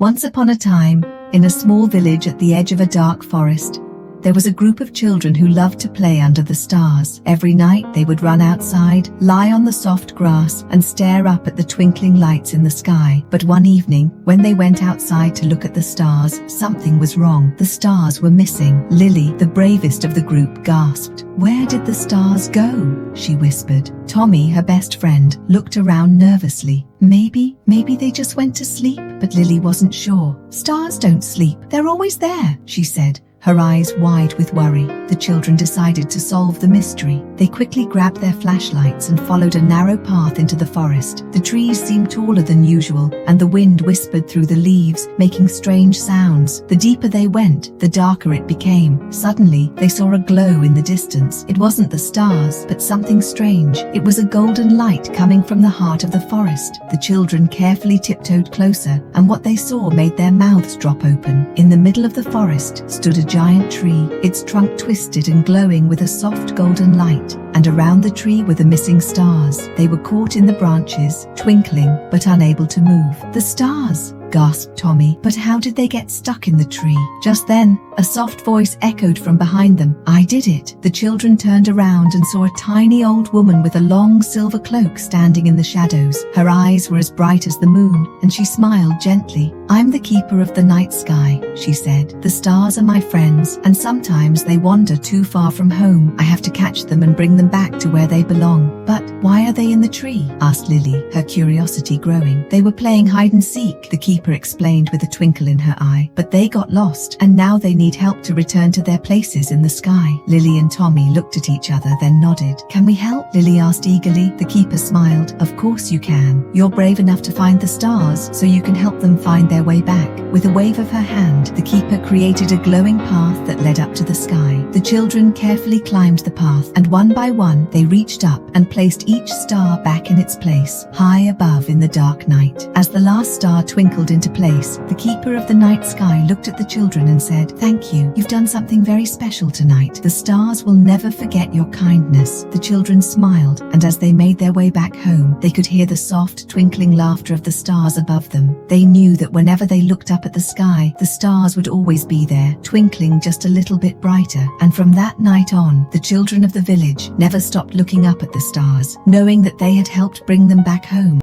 Once upon a time, in a small village at the edge of a dark forest, there was a group of children who loved to play under the stars. Every night they would run outside, lie on the soft grass, and stare up at the twinkling lights in the sky. But one evening, when they went outside to look at the stars, something was wrong. The stars were missing. Lily, the bravest of the group, gasped. "Where did the stars go?" she whispered. Tommy, her best friend, looked around nervously. Maybe they just went to sleep. But Lily wasn't sure. "Stars don't sleep. They're always there," she said, her eyes wide with worry. The children decided to solve the mystery. They quickly grabbed their flashlights and followed a narrow path into the forest. The trees seemed taller than usual, and the wind whispered through the leaves, making strange sounds. The deeper they went, the darker it became. Suddenly, they saw a glow in the distance. It wasn't the stars, but something strange. It was a golden light coming from the heart of the forest. The children carefully tiptoed closer, and what they saw made their mouths drop open. In the middle of the forest stood a giant tree, its trunk twisted and glowing with a soft golden light, and around the tree were the missing stars. They were caught in the branches, twinkling but unable to move. "The stars!" gasped Tommy. "But how did they get stuck in the tree?" Just then, a soft voice echoed from behind them. "I did it." The children turned around and saw a tiny old woman with a long silver cloak standing in the shadows. Her eyes were as bright as the moon, and she smiled gently. "I'm the keeper of the night sky," she said. "The stars are my friends, and sometimes they wander too far from home. I have to catch them and bring them back to where they belong." "But why are they in the tree?" asked Lily, her curiosity growing. "They were playing hide and seek," the keeper explained with a twinkle in her eye. "But they got lost, and now they need help to return to their places in the sky." Lily and Tommy looked at each other, then nodded. "Can we help?" Lily asked eagerly. The keeper smiled. "Of course you can. You're brave enough to find the stars, so you can help them find their way back." With a wave of her hand, the keeper created a glowing path that led up to the sky. The children carefully climbed the path, and one by one, they reached up and placed each star back in its place, high above in the dark night. As the last star twinkled into place, the keeper of the night sky looked at the children and said, "Thank you. You've done something very special tonight. The stars will never forget your kindness." The children smiled, and as they made their way back home, they could hear the soft, twinkling laughter of the stars above them. They knew that whenever they looked up at the sky, the stars would always be there, twinkling just a little bit brighter. And from that night on, the children of the village never stopped looking up at the stars, knowing that they had helped bring them back home.